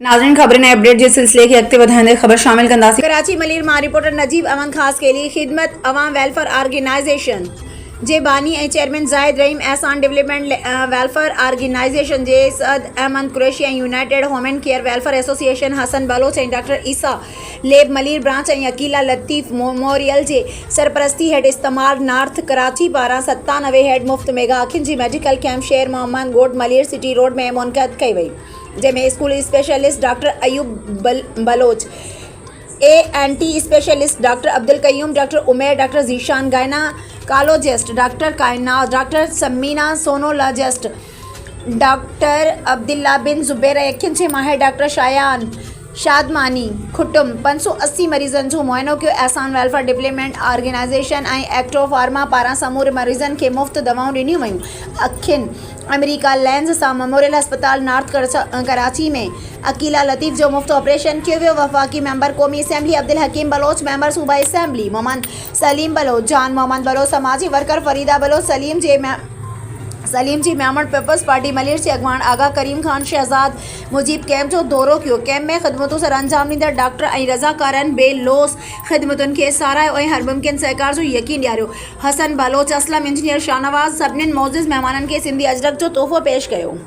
नाज़रीन खबरें नए अपडेट जे सिलसिले की अगते वधाईंदे खबर शामिल कंदासीं। कराची मलीर मां रिपोर्टर नजीब अमन ख़ास के लिए खिदमत अवाम वेलफेयर ऑर्गेनाइजेशन जे बानी ऐं चेयरमैन ज़ाहिद रहीम एहसान डेवलपमेंट वेलफेयर ऑर्गेनाइजेशन जे सद अहमद कुरैशी ऐं United Home and Care Welfare Association Hassan Baloch ऐं doctor Essa lab Malir branch ऐं अकीला लतीफ़ मेमोरियल जे सरपरस्ती हेठ इस्तेमाल नॉर्थ कराची पारां 97 हेड मुफ़्त मेगा अखियुनि जी मेडिकल कैंप शेर मोहम्मद गोड मलीर सिटी रोड में मुनक़द कई वई, जंहिंमें school specialist doctor Ayub Baloch, ANT specialist doctor Abdul Qayyum, doctor Umair, doctor Zeeshan gynaecologist doctor Kainat, doctor Samina sonologist doctor Abdullah bin Zubair, अखियुनि जे माहिर डॉक्टर शायान शादमानी खुटुम 580 मरीज़नि जो मुआइनो कयो। एहसान वेलफेयर डेवलपमेंट ऑर्गेनाइजेशन ऐं एक्टो फार्मा पारां समूरे मरीज़नि खे मुफ़्त दवाऊं ॾिनियूं वयूं। अखियुनि अमेरिका लेंस सां मेमोरियल अस्पताल नॉर्थ कराची में अकीला लतीफ़ जो मुफ़्त ऑपरेशन कियो वियो। वफ़ाक़ी मेंबर क़ौमी असेंबली अब्दुल हकीम बलोच, मेंबर सूबाई असेंबली मोहम्मद सलीम बलोच, जान मोहम्मद बलोच, समाजी वर्कर फरीदा बलोच, सलीम जी मेमण पीपल्स पार्टी मलीर जे अॻवान आगा करीम खान शहजाद मुजीब कैंप जो दौरो कियो। कैंप में ख़िदमतूं सर अंजाम ॾींदड़ डॉक्टर ऐं रज़ाकारनि बेलोस ख़िदमतुनि खे साराहियो ऐं हर मुमकिन सहकार जो यकीन ॾियारियो। हसन बलोच, असलम इंजीनियर शाहनवाज़ सभिनीनि मोअज़्ज़िज़ महिमाननि खे सिंधी अजरक जो तोहफ़ो पेश कयो।